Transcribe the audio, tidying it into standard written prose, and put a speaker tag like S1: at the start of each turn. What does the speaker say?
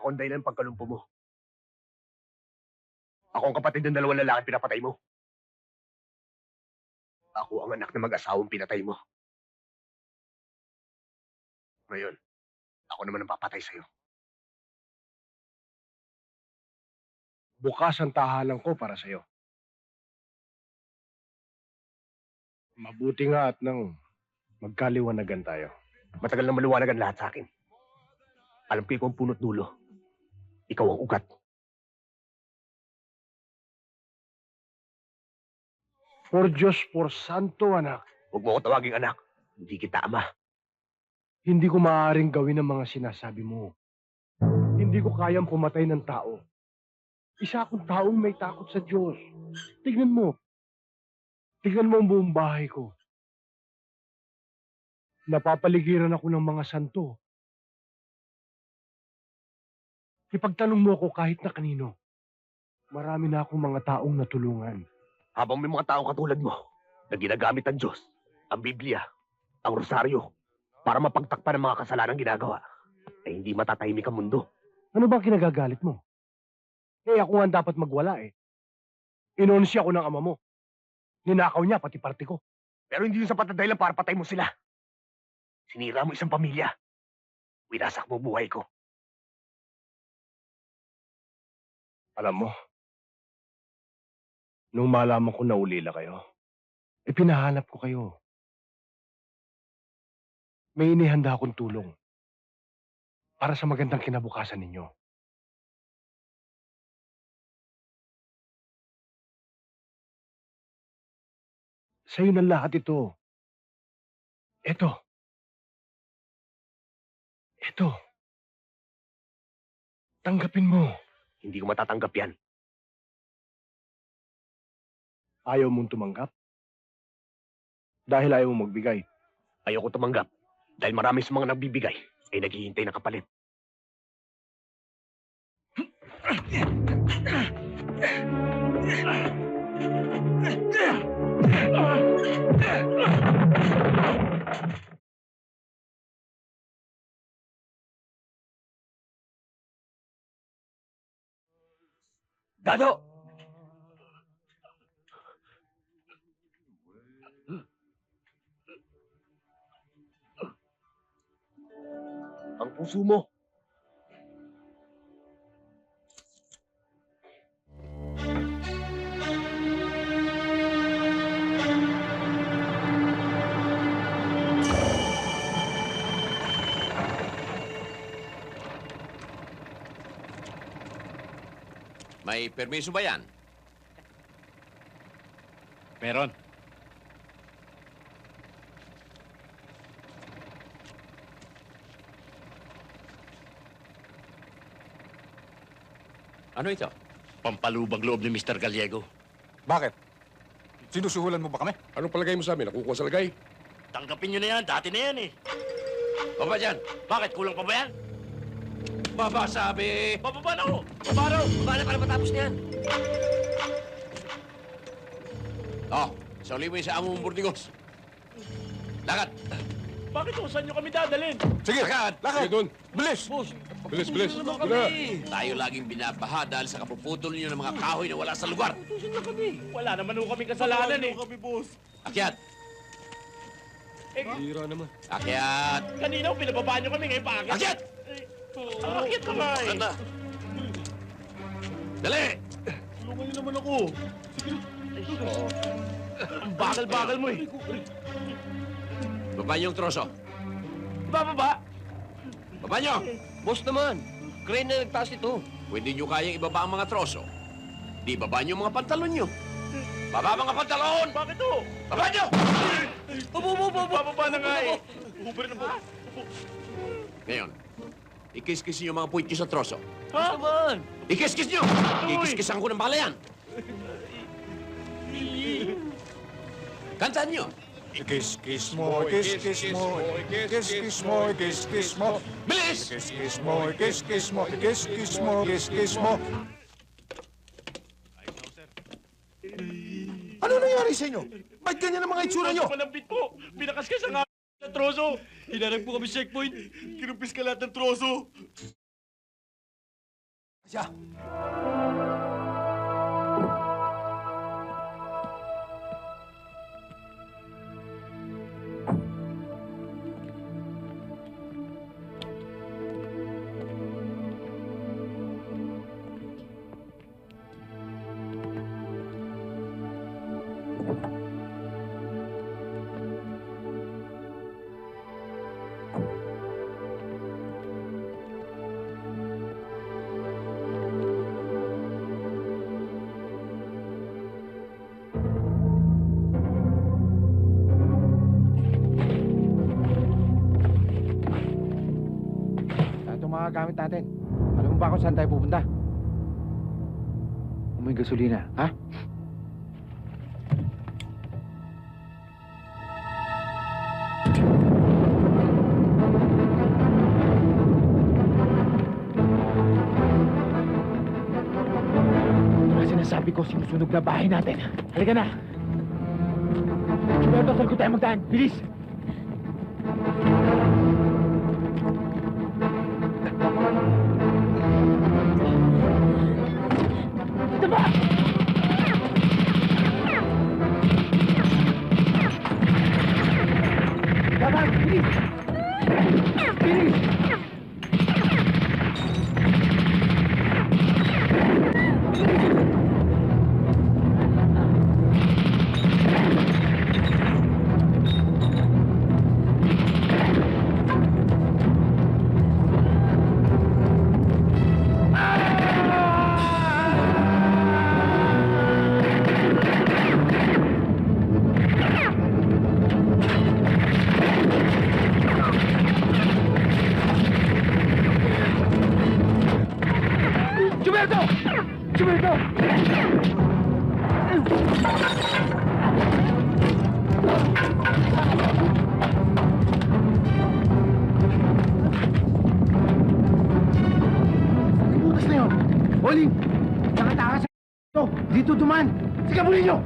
S1: Ako ang dahilan ng pagkalumpo mo. Ako ang kapatid ng dalawang lalaki pinapatay mo. Ako ang anak na mag-asawang pinatay mo. Ngayon, ako naman ang papatay sa'yo.
S2: Bukas ang tahanan ko para sa'yo. Mabuti nga at nang magkaliwanagan tayo.
S1: Matagal na maliwanag ang lahat sa akin. Alam ko ikaw ang punot dulo. Ikaw ang ugat.
S2: For Diyos, for Santo, anak.
S1: Huwag mo ako tawaging anak. Hindi kita ama.
S2: Hindi ko maaaring gawin ang mga sinasabi mo. Hindi ko kayang pumatay ng tao. Isa akong taong may takot sa Diyos. Tignan mo. Tignan mo ang buong bahay ko. Napapaligiran ako ng mga santo. Ipagtanong mo ako kahit na kanino. Marami na akong mga taong natulungan.
S1: Habang may mga taong katulad mo na ginagamit ng Diyos, ang Biblia, ang Rosaryo, para mapagtakpan ang mga kasalanang ginagawa, ay hindi matatahimik ang mundo.
S2: Ano bang kinagagalit mo? Eh ako nga dapat magwala eh. Inonsi ako ng ama mo. Ninakaw niya pati parte ko.
S1: Pero hindi yun sapat na dahilan para patay mo sila. Sinira mo isang pamilya. Winasak mo buhay ko.
S2: Alam mo, nung malaman ko na ulila kayo, pinahanap ko kayo. May inihanda akong tulong para sa magandang kinabukasan ninyo. Sa'yo na lahat ito. Ito. Ito. Tanggapin mo.
S1: Hindi ko matatanggap yan.
S2: Ayaw mong tumanggap? Dahil ayaw mong magbigay.
S1: Ayoko tumanggap. Dahil marami sa mga nagbibigay ay naghihintay ng kapalit. Dado! Ang puso mo.
S3: May permiso ba yan?
S4: Meron.
S3: Ano ito?
S4: Pampalubag loob ni Mr. Gallego.
S5: Bakit? Sinusuhulan mo ba kami?
S6: Anong palagay mo sa amin? Nakukuha sa lagay?
S4: Tanggapin nyo na yan. Dati na yan eh.
S3: Baba dyan!
S4: Bakit? Kulang pa ba yan?
S3: Baba, sabi!
S4: Bababa na ako! Baba raw!
S3: Baba na para matapos na yan! Oh, sauli mo yung sa among burdigos. Lakad!
S4: Bakit kung saan nyo kami dadalhin?
S5: Sige,
S3: Lakad!
S5: lakad!
S6: Sige, doon.
S5: Bilis!
S4: Boss,
S6: Bilis, bilis.
S4: tutusin naman
S6: Tara.
S4: kami.
S3: Tayo laging binabaha dahil sa kapuputol niyo ng mga kahoy na wala sa lugar.
S4: Tutusin na kami. Wala naman ho kami kasalanan eh. kami, boss.
S3: Akyat!
S4: Eh,
S3: Akyat!
S4: kanina ho, pinababaan nyo kami ngayon paakit.
S3: Akyat!
S4: Akit ka nga eh.
S3: Anda! Dali!
S4: Tulungan niyo naman ako. Ang bagal-bagal mo eh.
S3: Baba niyo yung troso.
S4: Bababa!
S3: Baba niyo!
S7: Boss naman, crane na nagtaas ito.
S3: Kung hindi niyo kayang ibaba ang mga troso, di baba niyo mga pantalon niyo. Baba mga pantalon!
S4: Bakit ho?
S3: Baba niyo!
S4: Bababa na nga eh. Uber na po.
S3: Ngayon, ikis-kis niyo mga puwit niyo sa troso.
S4: Ha?
S7: Naman,
S3: Ikis-kis niyo! Ikis-kisan ko ng balayan. Kantaan niyo.
S5: Ikis-kis mo, ikis-kis mo, ikis-kis mo, ikis-kis mo.
S3: Bilis!
S5: Ikis-kis mo, ikis-kis mo, ikis-kis mo, ikis-kis mo. Ano nangyari sa inyo? Ba't ganyan ang mga itsura nyo?
S4: Malambit po. Binakaskas ang ng troso. Hinarang po kami checkpoint. Kinumpis ka lahat ng troso.
S5: Siya.
S8: Ito mga gamit natin. Alam mo ba kung saan tayo pupunta? May gasolina, ha? Ito na sinasabi ko, sinusunog na bahay natin. Halika na! Roberto, saan ko tayo magdaan? Bilis! Dapat! Bilis! Bilis! Gilberto! Gilberto! Ang butas na yun! Oling! Nakatakas sa dito duman! Sige, bulin nyo!